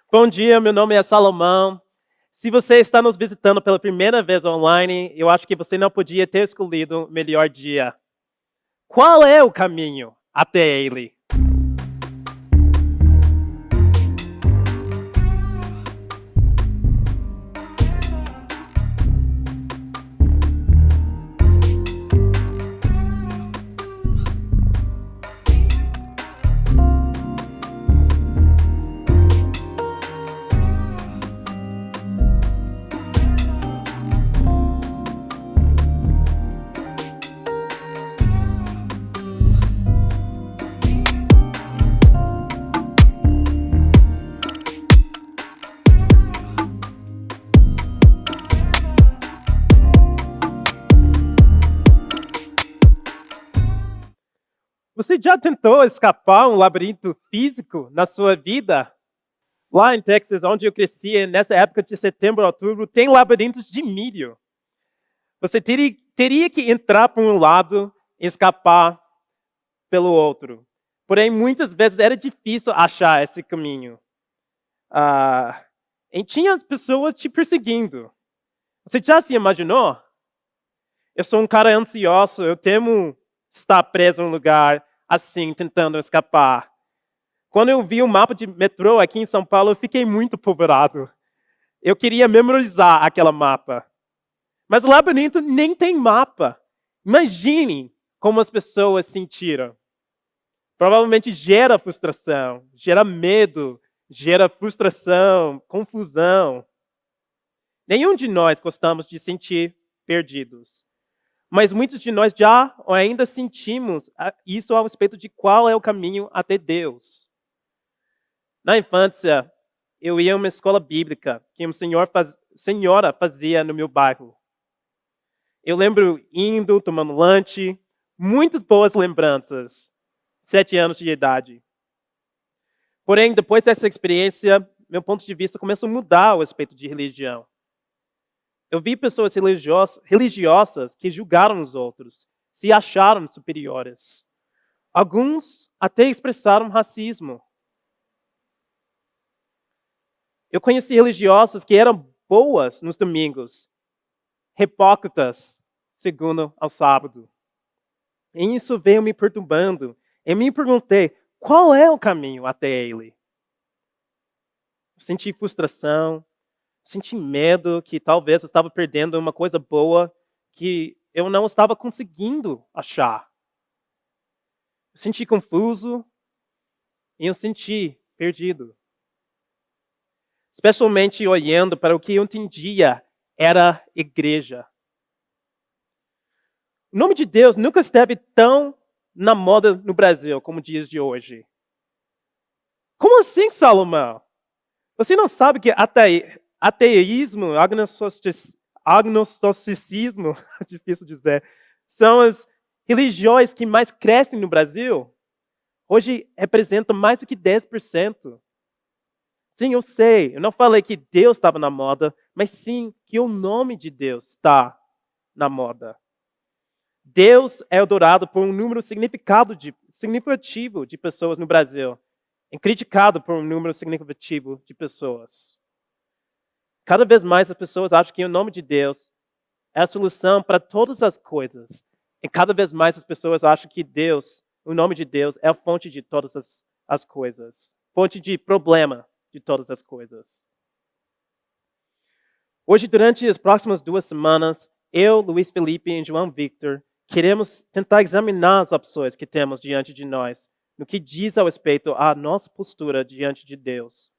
Bom dia, meu nome é Salomão. Se você está nos visitando pela primeira vez online, eu acho que você não podia ter escolhido o melhor dia. Qual é o caminho até ele? Você já tentou escapar um labirinto físico na sua vida? Lá em Texas, onde eu cresci, nessa época de setembro a outubro, tem labirintos de milho. Você teria que entrar por um lado e escapar pelo outro. Porém, muitas vezes era difícil achar esse caminho. E tinha pessoas te perseguindo. Você já se imaginou? Eu sou um cara ansioso, eu temo estar preso em um lugar assim, tentando escapar. Quando eu vi o mapa de metrô aqui em São Paulo, eu fiquei muito apavorado. Eu queria memorizar aquele mapa. Mas o labirinto nem tem mapa. Imagine como as pessoas sentiram. Provavelmente gera frustração, gera medo, gera frustração, confusão. Nenhum de nós gostamos de sentir perdidos. Mas muitos de nós já ou ainda sentimos isso a respeito de qual é o caminho até Deus. Na infância, eu ia a uma escola bíblica que uma senhora fazia no meu bairro. Eu lembro indo, tomando lanche, muitas boas lembranças. 7 anos de idade. Porém, depois dessa experiência, meu ponto de vista começou a mudar a respeito de religião. Eu vi pessoas religiosas que julgaram os outros, se acharam superiores. Alguns até expressaram racismo. Eu conheci religiosos que eram boas nos domingos, hipócritas segundo ao sábado. E isso veio me perturbando. E me perguntei, qual é o caminho até ele? Eu senti frustração, senti medo que talvez eu estava perdendo uma coisa boa que eu não estava conseguindo achar. Eu senti confuso e eu senti perdido. Especialmente olhando para o que eu entendia era igreja. O nome de Deus nunca esteve tão na moda no Brasil como dias de hoje. Como assim, Salomão? Você não sabe que ateísmo, agnosticismo, difícil dizer, são as religiões que mais crescem no Brasil? Hoje representam mais do que 10%. Sim, eu sei, eu não falei que Deus estava na moda, mas sim que o nome de Deus está na moda. Deus é adorado por um número significativo de pessoas no Brasil. É criticado por um número significativo de pessoas. Cada vez mais as pessoas acham que o nome de Deus é a solução para todas as coisas. E cada vez mais as pessoas acham que Deus, o nome de Deus, é a fonte de todas as coisas. Fonte de problema de todas as coisas. Hoje, durante as próximas 2 semanas, eu, Luiz Felipe e João Victor queremos tentar examinar as opções que temos diante de nós, no que diz a respeito à nossa postura diante de Deus.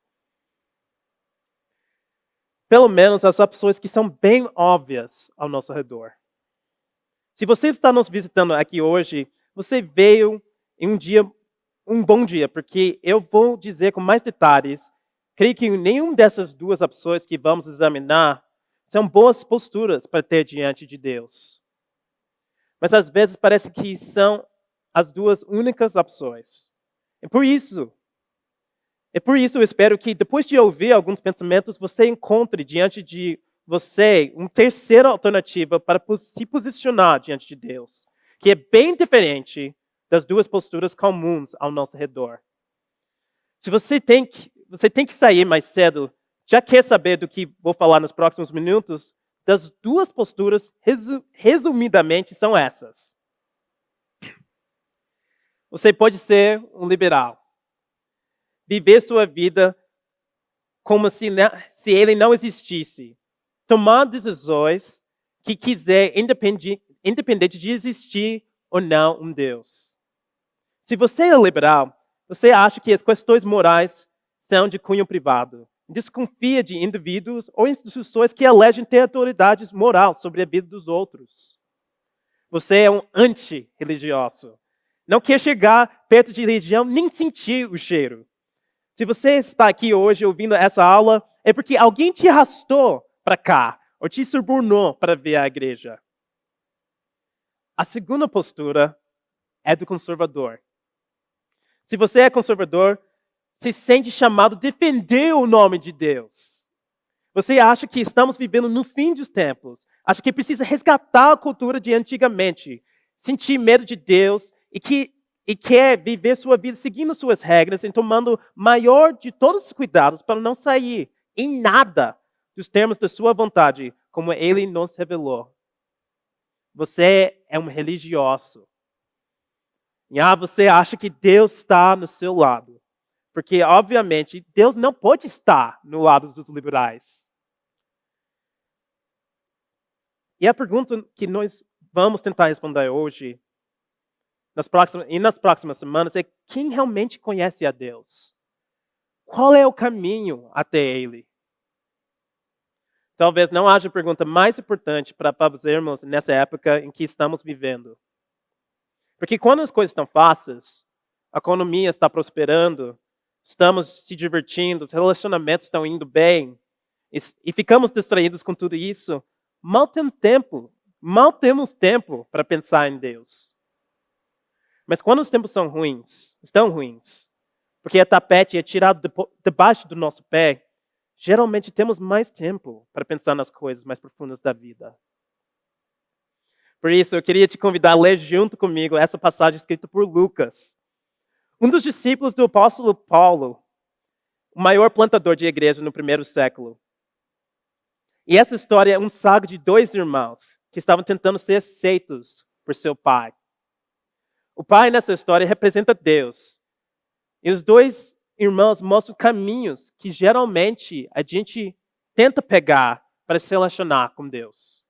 Pelo menos as opções que são bem óbvias ao nosso redor. Se você está nos visitando aqui hoje, você veio em um bom dia, porque eu vou dizer com mais detalhes. Creio que nenhuma dessas 2 opções que vamos examinar são boas posturas para ter diante de Deus. Mas às vezes parece que são as 2 únicas opções. É por isso eu espero que depois de ouvir alguns pensamentos, você encontre diante de você uma terceira alternativa para se posicionar diante de Deus, que é bem diferente das 2 posturas comuns ao nosso redor. Se você tem você tem que sair mais cedo, já quer saber do que vou falar nos próximos minutos, das duas posturas, resumidamente, são essas. Você pode ser um liberal. Viver sua vida como se ele não existisse. Tomar decisões que quiser, independente de existir ou não um Deus. Se você é liberal, você acha que as questões morais são de cunho privado. Desconfia de indivíduos ou instituições que alegem ter autoridade moral sobre a vida dos outros. Você é um anti-religioso. Não quer chegar perto de religião nem sentir o cheiro. Se você está aqui hoje ouvindo essa aula, é porque alguém te arrastou para cá, ou te subornou para ver a igreja. A segunda postura é do conservador. Se você é conservador, se sente chamado a defender o nome de Deus. Você acha que estamos vivendo no fim dos tempos. Acha que precisa resgatar a cultura de antigamente. Sentir medo de Deus e quer viver sua vida seguindo suas regras e tomando maior de todos os cuidados para não sair em nada dos termos da sua vontade, como Ele nos revelou. Você é um religioso. E você acha que Deus está no seu lado. Porque, obviamente, Deus não pode estar no lado dos liberais. E a pergunta que nós vamos tentar responder hoje, nas próximas semanas, é quem realmente conhece a Deus? Qual é o caminho até Ele? Talvez não haja pergunta mais importante para fazermos nessa época em que estamos vivendo. Porque quando as coisas estão fáceis, a economia está prosperando, estamos se divertindo, os relacionamentos estão indo bem, e ficamos distraídos com tudo isso, mal temos tempo para pensar em Deus. Mas quando os tempos estão ruins, porque a tapete é tirado debaixo do nosso pé, geralmente temos mais tempo para pensar nas coisas mais profundas da vida. Por isso, eu queria te convidar a ler junto comigo essa passagem escrita por Lucas. Um dos discípulos do apóstolo Paulo, o maior plantador de igreja no primeiro século. E essa história é um saga de dois irmãos que estavam tentando ser aceitos por seu pai. O pai nessa história representa Deus. E os dois irmãos mostram caminhos que geralmente a gente tenta pegar para se relacionar com Deus.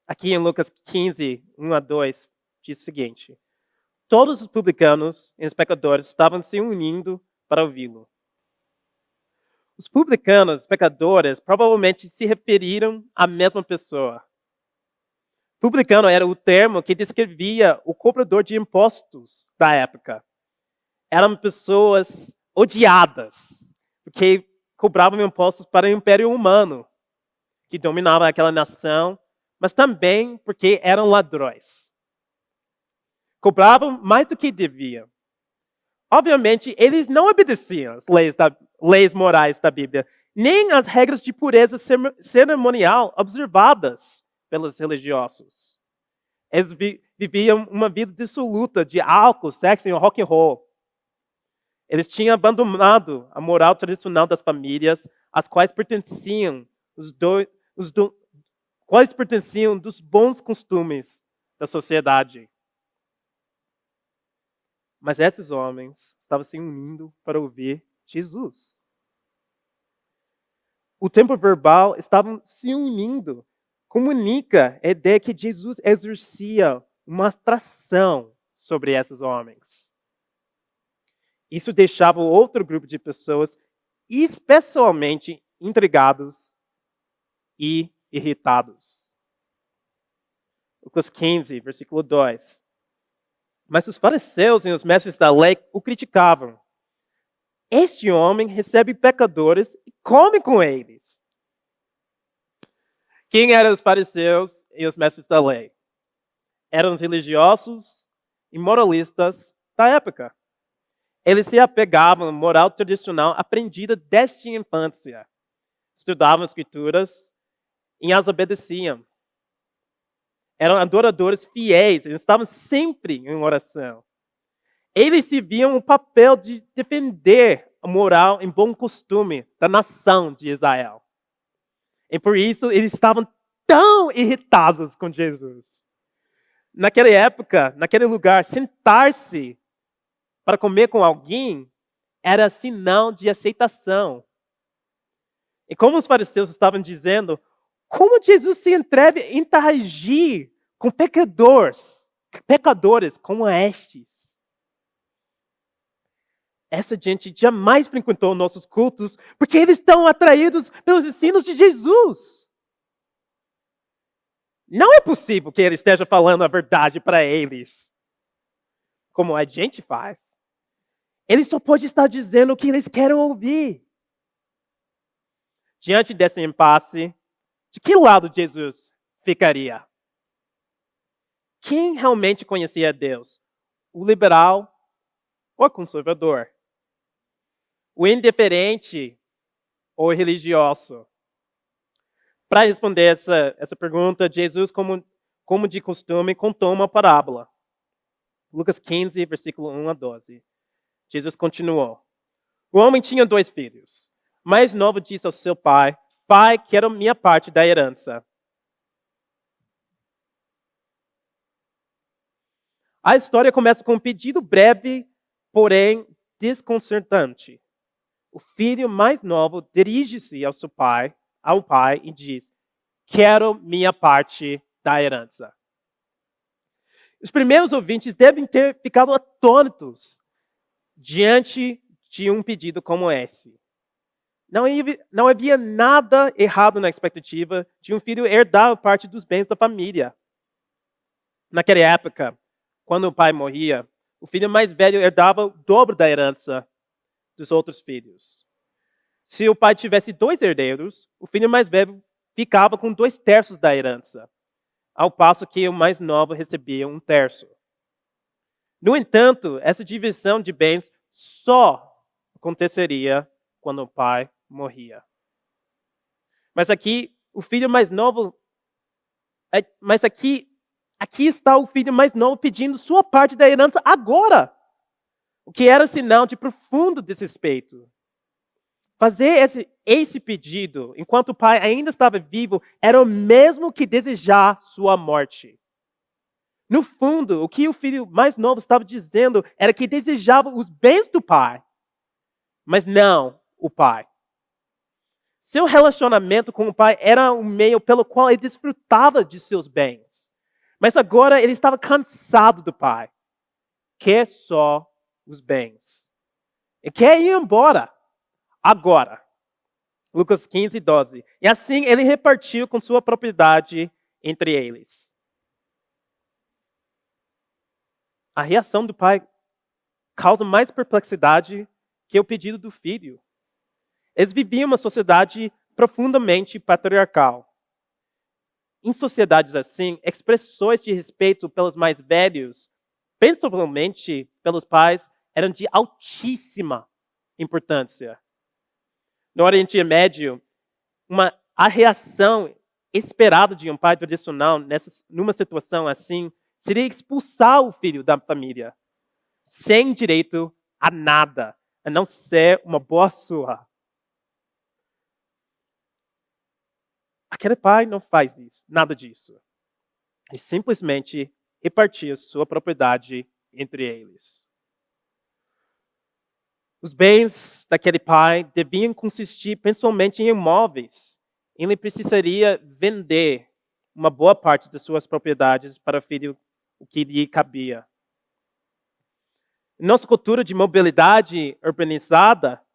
Aqui em Lucas 15, 1-2, diz o seguinte: todos os publicanos e os pecadores estavam se unindo para ouvi-lo. Os publicanos e pecadores provavelmente se referiram à mesma pessoa. Publicano era o termo que descrevia o cobrador de impostos da época. Eram pessoas odiadas, porque cobravam impostos para o Império Romano, que dominava aquela nação, mas também porque eram ladrões. Cobravam mais do que deviam. Obviamente, eles não obedeciam às leis morais da Bíblia, nem às regras de pureza cerimonial observadas pelos religiosos. Eles viviam uma vida dissoluta de álcool, sexo e rock and roll. Eles tinham abandonado a moral tradicional das famílias, às quais pertenciam dos bons costumes da sociedade. Mas esses homens estavam se unindo para ouvir Jesus. O tempo verbal estavam se unindo. Comunica a ideia que Jesus exercia uma atração sobre esses homens. Isso deixava outro grupo de pessoas especialmente intrigados e irritados. Lucas 15, versículo 2. Mas os fariseus e os mestres da lei o criticavam. Este homem recebe pecadores e come com eles. Quem eram os fariseus e os mestres da lei? Eram os religiosos e moralistas da época. Eles se apegavam à moral tradicional aprendida desde a infância. Estudavam as escrituras e as obedeciam. Eram adoradores fiéis, eles estavam sempre em oração. Eles se viam o papel de defender a moral e bom costume da nação de Israel. E por isso eles estavam tão irritados com Jesus. Naquela época, naquele lugar, sentar-se para comer com alguém era sinal de aceitação. E como os fariseus estavam dizendo, como Jesus se atreve a interagir com pecadores como estes? Essa gente jamais frequentou nossos cultos porque eles estão atraídos pelos ensinos de Jesus. Não é possível que ele esteja falando a verdade para eles, como a gente faz. Ele só pode estar dizendo o que eles querem ouvir. Diante desse impasse, de que lado Jesus ficaria? Quem realmente conhecia Deus? O liberal ou o conservador? O indiferente ou o religioso? Para responder essa pergunta, Jesus, como de costume, contou uma parábola. Lucas 15, versículo 1 a 12. Jesus continuou. O homem tinha 2 filhos. O mais novo disse ao seu pai, Pai, quero minha parte da herança. A história começa com um pedido breve, porém desconcertante. O filho mais novo dirige-se ao pai e diz, quero minha parte da herança. Os primeiros ouvintes devem ter ficado atônitos diante de um pedido como esse. Não havia nada errado na expectativa de um filho herdar parte dos bens da família. Naquela época, quando o pai morria, o filho mais velho herdava o dobro da herança dos outros filhos. Se o pai tivesse 2 herdeiros, o filho mais velho ficava com 2/3 da herança, ao passo que o mais novo recebia 1/3. No entanto, essa divisão de bens só aconteceria quando o pai morria. Mas aqui, o filho mais novo... Mas aqui está o filho mais novo pedindo sua parte da herança agora. O que era sinal de profundo desrespeito. Fazer esse pedido enquanto o pai ainda estava vivo era o mesmo que desejar sua morte. No fundo, o que o filho mais novo estava dizendo era que desejava os bens do pai, mas não o pai. Seu relacionamento com o pai era um meio pelo qual ele desfrutava de seus bens. Mas agora ele estava cansado do pai. Quer só os bens. E quer ir embora. Agora. Lucas 15, 12. E assim ele repartiu com sua propriedade entre eles. A reação do pai causa mais perplexidade que o pedido do filho. Eles viviam uma sociedade profundamente patriarcal. Em sociedades assim, expressões de respeito pelos mais velhos, principalmente pelos pais, eram de altíssima importância. No Oriente Médio, a reação esperada de um pai tradicional numa situação assim seria expulsar o filho da família, sem direito a nada, a não ser uma boa surra. Aquele pai não faz isso, nada disso. Ele simplesmente repartia sua propriedade entre eles. Os bens daquele pai deviam consistir principalmente em imóveis. Ele precisaria vender uma boa parte das suas propriedades para o filho, o que lhe cabia. Em nossa cultura de mobilidade urbanizada,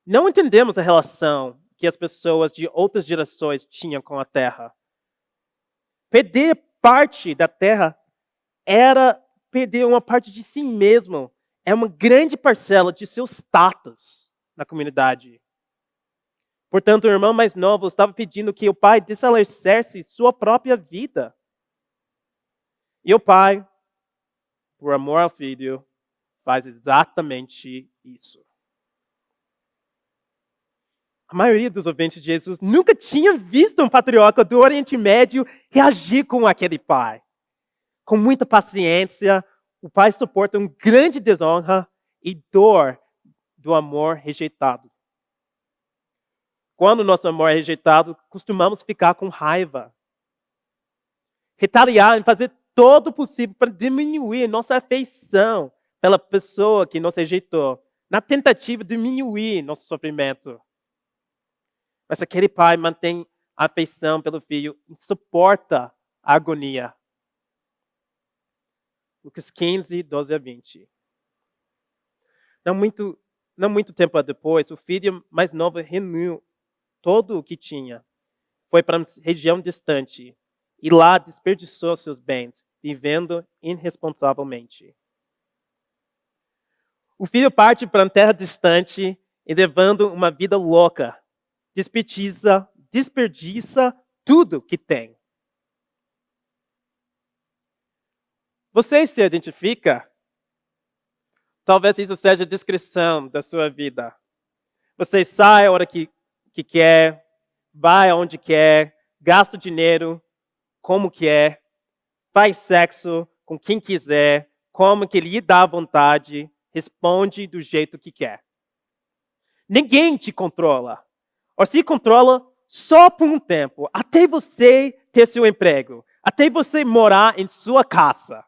não entendemos a relação que as pessoas de outras gerações tinham com a terra. Perder parte da terra era perder uma parte de si mesmo. É uma grande parcela de seu status na comunidade. Portanto, o irmão mais novo estava pedindo que o pai desalecesse sua própria vida. E o pai, por amor ao filho, faz exatamente isso. A maioria dos ouvintes de Jesus nunca tinha visto um patriarca do Oriente Médio reagir com aquele pai. Com muita paciência, o pai suporta uma grande desonra e dor do amor rejeitado. Quando nosso amor é rejeitado, costumamos ficar com raiva, retaliar e fazer todo o possível para diminuir nossa afeição pela pessoa que nos rejeitou, na tentativa de diminuir nosso sofrimento. Mas aquele pai mantém a afeição pelo filho e suporta a agonia. Lucas 15, 12 a 20. Não muito tempo depois, o filho mais novo reuniu todo o que tinha. Foi para uma região distante e lá desperdiçou seus bens, vivendo irresponsavelmente. O filho parte para uma terra distante e levando uma vida louca. Desperdiça tudo que tem. Você se identifica? Talvez isso seja a descrição da sua vida. Você sai a hora que quer, vai aonde quer, gasta dinheiro como quer, faz sexo com quem quiser, como que lhe dá vontade, responde do jeito que quer. Ninguém te controla. Ou se controla só por um tempo, até você ter seu emprego, até você morar em sua casa.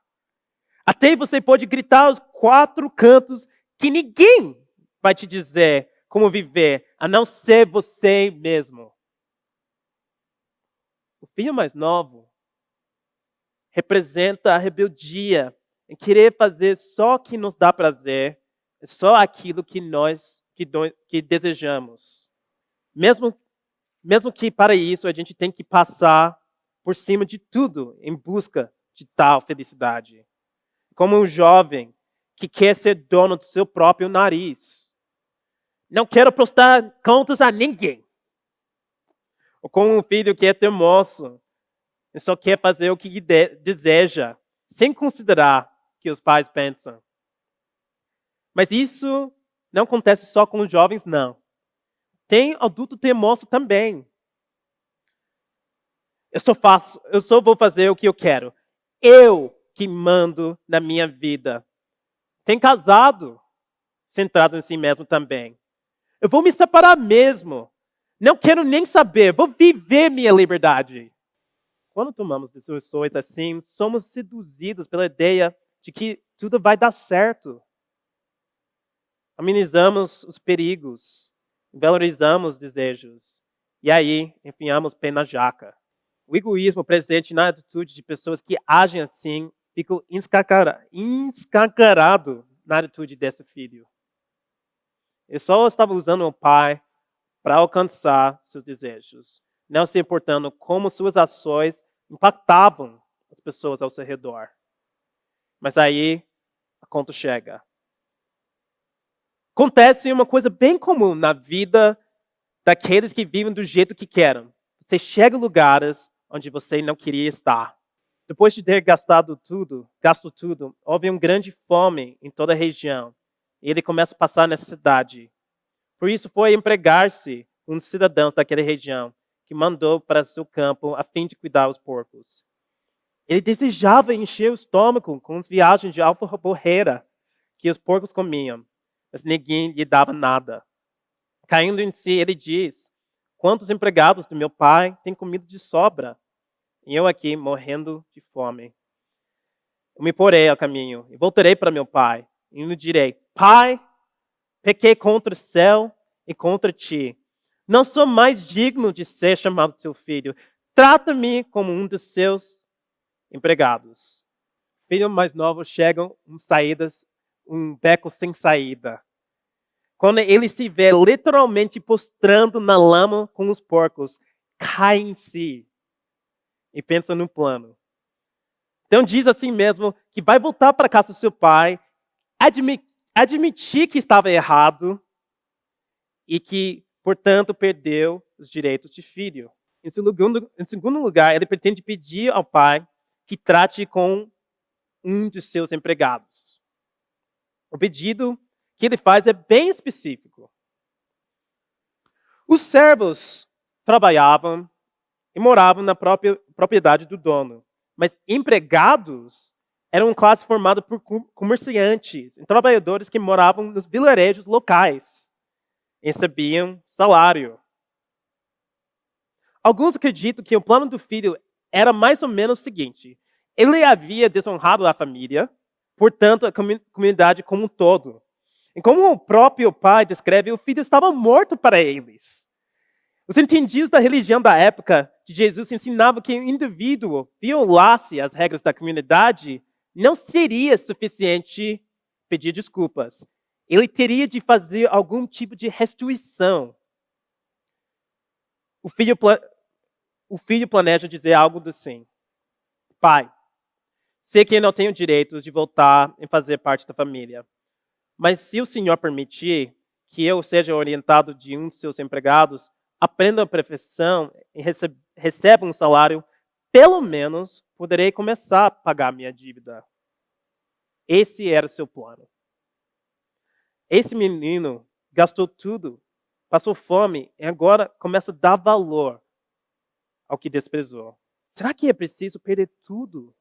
Até você pode gritar aos 4 cantos que ninguém vai te dizer como viver, a não ser você mesmo. O filho mais novo representa a rebeldia em querer fazer só o que nos dá prazer, só aquilo que nós que desejamos. Mesmo que para isso a gente tem que passar por cima de tudo em busca de tal felicidade. Como um jovem que quer ser dono do seu próprio nariz. Não quero prestar contas a ninguém. Ou como um filho que é teimoso e só quer fazer o que deseja, sem considerar o que os pais pensam. Mas isso não acontece só com os jovens, não. Tem adulto teimoso também. Eu só vou fazer o que eu quero. Eu que mando na minha vida. Tem casado centrado em si mesmo também. Eu vou me separar mesmo. Não quero nem saber. Vou viver minha liberdade. Quando tomamos decisões assim, somos seduzidos pela ideia de que tudo vai dar certo. Amenizamos os perigos. Valorizamos os desejos. E aí, enfiamos pé na jaca. O egoísmo presente na atitude de pessoas que agem assim fica escancarado na atitude desse filho. Ele só estava usando o pai para alcançar seus desejos, não se importando como suas ações impactavam as pessoas ao seu redor. Mas aí a conta chega. Acontece uma coisa bem comum na vida daqueles que vivem do jeito que querem. Você chega em lugares onde você não queria estar. Depois de ter gasto tudo, houve uma grande fome em toda a região. E ele começa a passar necessidade. Por isso foi empregar-se um cidadão daquela região, que mandou para seu campo a fim de cuidar dos porcos. Ele desejava encher o estômago com as viagens de alfarrobeira que os porcos comiam, mas ninguém lhe dava nada. Caindo em si, ele diz: quantos empregados do meu pai têm comida de sobra? E eu aqui morrendo de fome. Eu me porei ao caminho e voltarei para meu pai. E lhe direi: Pai, pequei contra o céu e contra ti. Não sou mais digno de ser chamado teu filho. Trata-me como um dos seus empregados. Filho mais novo chegam um beco sem saída. Quando ele se vê literalmente postrando na lama com os porcos, cai em si e pensa no plano. Então diz assim mesmo que vai voltar para casa do seu pai, admitir que estava errado e que, portanto, perdeu os direitos de filho. Em segundo lugar, ele pretende pedir ao pai que trate com um de seus empregados. O pedido que ele faz é bem específico. Os servos trabalhavam e moravam na própria propriedade do dono, mas empregados Era uma classe formada por comerciantes e trabalhadores que moravam nos vilarejos locais e recebiam salário. Alguns acreditam que o plano do filho era mais ou menos o seguinte: ele havia desonrado a família, portanto, a comunidade como um todo. E como o próprio pai descreve, o filho estava morto para eles. Os entendidos da religião da época de Jesus ensinavam que o indivíduo violasse as regras da comunidade, não seria suficiente pedir desculpas. Ele teria de fazer algum tipo de restituição. O filho planeja dizer algo assim: pai, sei que eu não tenho direito de voltar e fazer parte da família, mas se o senhor permitir que eu seja orientado de um de seus empregados, aprenda a profissão e receba um salário, pelo menos poderei começar a pagar minha dívida. Esse era o seu plano. Esse menino gastou tudo, passou fome e agora começa a dar valor ao que desprezou. Será que é preciso perder tudo,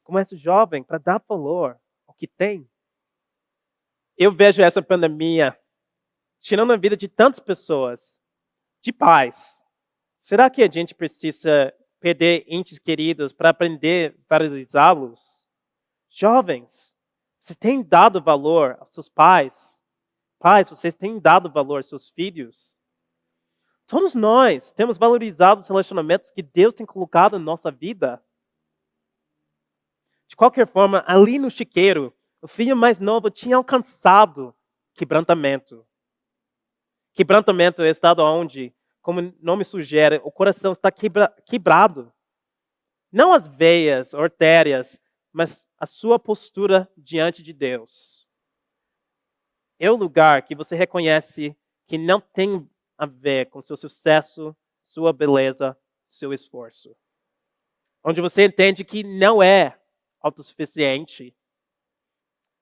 como esse jovem, para dar valor ao que tem? Eu vejo essa pandemia tirando a vida de tantas pessoas, de pais. Será que a gente precisa perder entes queridos para aprender a valorizá-los? Jovens, vocês têm dado valor aos seus pais? Pais, vocês têm dado valor aos seus filhos? Todos nós temos valorizado os relacionamentos que Deus tem colocado na nossa vida. De qualquer forma, ali no chiqueiro, o filho mais novo tinha alcançado quebrantamento. Quebrantamento é o estado onde, como o nome sugere, o coração está quebrado. Não as veias, artérias, mas a sua postura diante de Deus. É o lugar que você reconhece que não tem a ver com seu sucesso, sua beleza, seu esforço. Onde você entende que não é autossuficiente.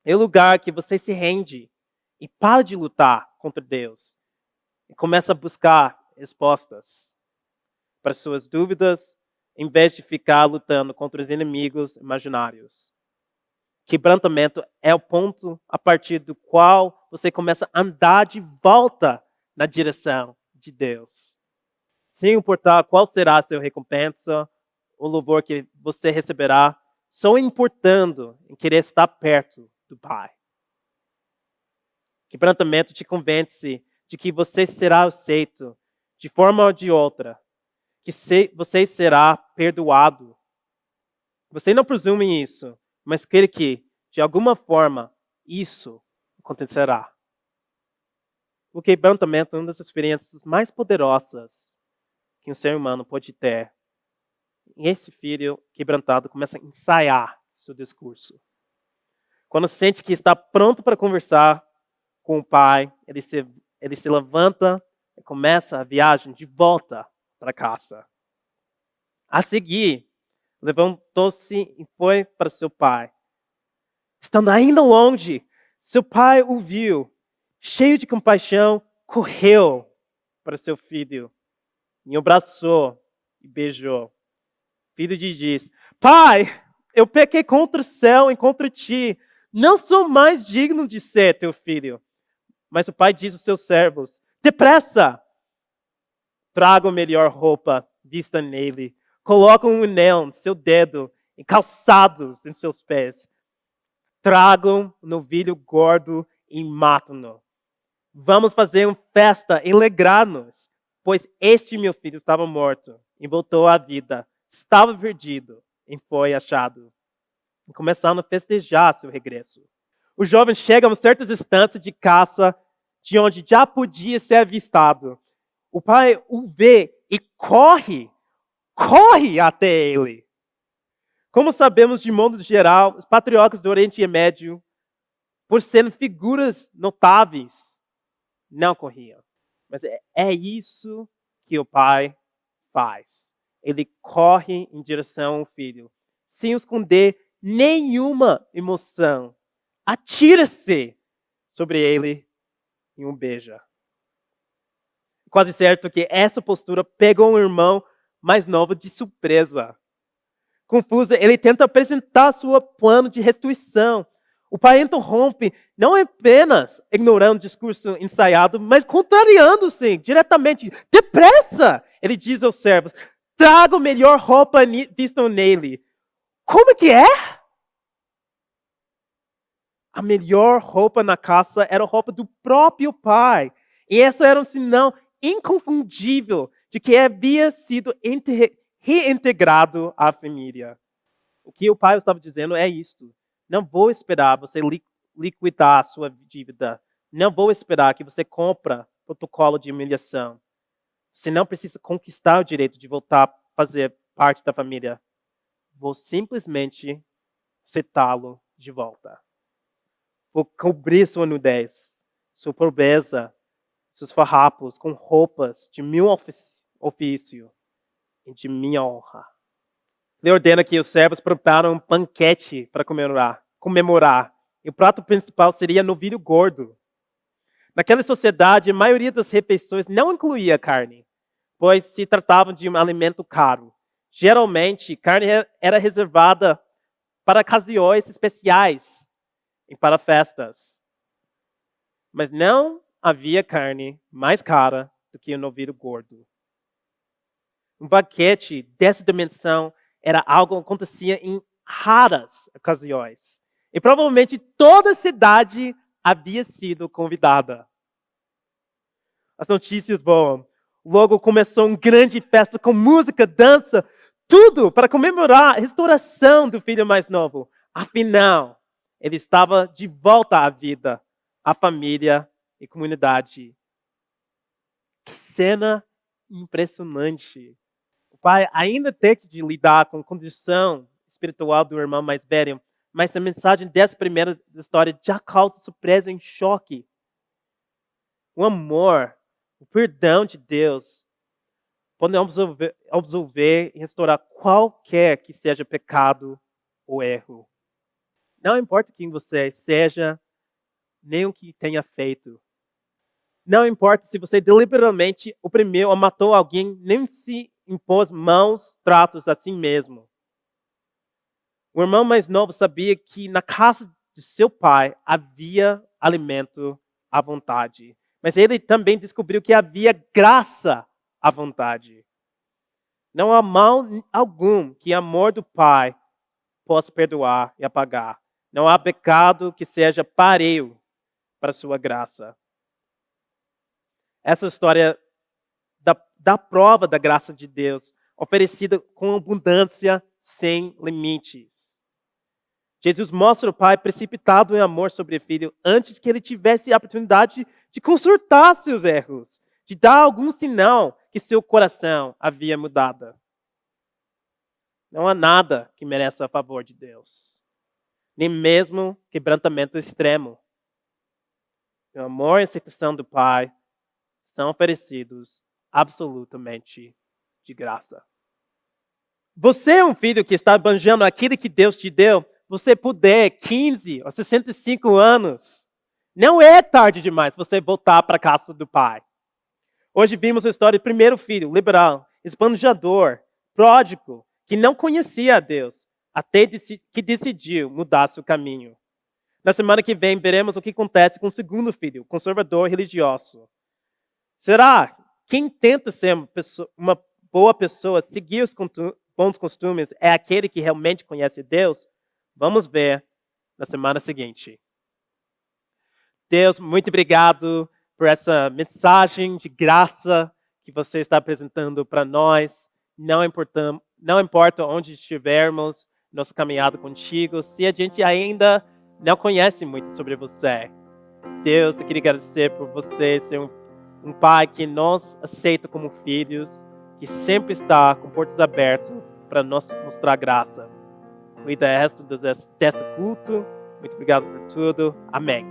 É o lugar que você se rende e para de lutar contra Deus. E começa a buscar respostas para suas dúvidas, em vez de ficar lutando contra os inimigos imaginários. Quebrantamento é o ponto a partir do qual você começa a andar de volta na direção de Deus. Sem importar qual será a sua recompensa, o louvor que você receberá, só importando em querer estar perto do Pai. Quebrantamento te convence de que você será aceito de forma ou de outra, que você será perdoado. Você não presume isso, mas crê que, de alguma forma, isso acontecerá. O quebrantamento é uma das experiências mais poderosas que um ser humano pode ter. E esse filho quebrantado começa a ensaiar seu discurso. Quando sente que está pronto para conversar com o pai, ele se levanta e começa a viagem de volta para casa. A seguir, levantou-se e foi para seu pai. Estando ainda longe, seu pai o viu, cheio de compaixão, correu para seu filho, e o abraçou e beijou. O filho lhe diz: pai, eu pequei contra o céu e contra ti, não sou mais digno de ser teu filho. Mas o pai diz aos seus servos: depressa, tragam a melhor roupa, vista nele, colocam um anel no seu dedo e calçados em seus pés. Tragam um novilho gordo e matam-no. Vamos fazer uma festa e alegrar-nos, pois este meu filho estava morto e voltou à vida, estava perdido e foi achado. E começaram a festejar seu regresso. O jovem chega a uma certa distância de caça, de onde já podia ser avistado. O pai o vê e corre até ele. Como sabemos, de modo geral, os patriarcas do Oriente Médio, por serem figuras notáveis, não corriam. Mas é isso que o pai faz. Ele corre em direção ao filho, sem esconder nenhuma emoção. Atira-se sobre ele e um beija. Quase certo que essa postura pegou um irmão mais novo de surpresa. Confuso, ele tenta apresentar seu plano de restituição. O pai interrompe, não apenas ignorando o discurso ensaiado, mas contrariando-se diretamente. Depressa! Ele diz aos servos, traga a melhor roupa vista nele. Como que é? A melhor roupa na casa era a roupa do próprio pai. E essa era um sinal inconfundível de que havia sido reintegrado à família. O que o pai estava dizendo é isto. Não vou esperar você liquidar a sua dívida. Não vou esperar que você compre protocolo de humilhação. Você não precisa conquistar o direito de voltar a fazer parte da família. Vou simplesmente aceitá-lo de volta. Vou cobrir sua nudez, sua pobreza, seus farrapos com roupas de meu ofício e de minha honra. Ele ordena que os servos preparam um banquete para comemorar. E o prato principal seria novilho gordo. Naquela sociedade, a maioria das refeições não incluía carne, pois se tratava de um alimento caro. Geralmente, carne era reservada para ocasiões especiais e para festas. Mas não havia carne mais cara do que o novilho gordo. Um banquete dessa dimensão era algo que acontecia em raras ocasiões. E provavelmente toda a cidade havia sido convidada. As notícias voam. Logo começou uma grande festa com música, dança, tudo para comemorar a restauração do filho mais novo. Afinal, ele estava de volta à vida, à família e comunidade. Que cena impressionante. O pai ainda tem que lidar com a condição espiritual do irmão mais velho, mas a mensagem dessa primeira história já causa surpresa e choque. O amor, o perdão de Deus podem absolver e restaurar qualquer que seja pecado ou erro. Não importa quem você seja, nem o que tenha feito. Não importa se você deliberadamente oprimiu ou matou alguém, nem se impôs maus tratos a si mesmo. O irmão mais novo sabia que na casa de seu pai havia alimento à vontade. Mas ele também descobriu que havia graça à vontade. Não há mal algum que o amor do pai possa perdoar e apagar. Não há pecado que seja parelho para sua graça. Essa história da prova da graça de Deus, oferecida com abundância sem limites. Jesus mostra o pai precipitado em amor sobre o filho antes que ele tivesse a oportunidade de consertar seus erros, de dar algum sinal que seu coração havia mudado. Não há nada que mereça a favor de Deus, nem mesmo quebrantamento extremo. O amor e a aceitação do pai são oferecidos absolutamente de graça. Você é um filho que está banjando aquilo que Deus te deu. Você puder, 15 ou 65 anos, não é tarde demais você voltar para a casa do pai. Hoje vimos a história do primeiro filho, liberal, esbanjador, pródigo, que não conhecia a Deus, até que decidiu mudar seu caminho. Na semana que vem, veremos o que acontece com o segundo filho, conservador religioso. Será quem tenta ser uma boa pessoa, seguir os bons costumes, é aquele que realmente conhece Deus? Vamos ver na semana seguinte. Deus, muito obrigado por essa mensagem de graça que você está apresentando para nós. Não importa onde estivermos, nossa caminhada contigo, se a gente ainda não conhece muito sobre você. Deus, eu queria agradecer por você ser um pai que nos aceita como filhos, que sempre está com portas abertas para nos mostrar graça. Cuida o resto deste culto. Muito obrigado por tudo. Amém.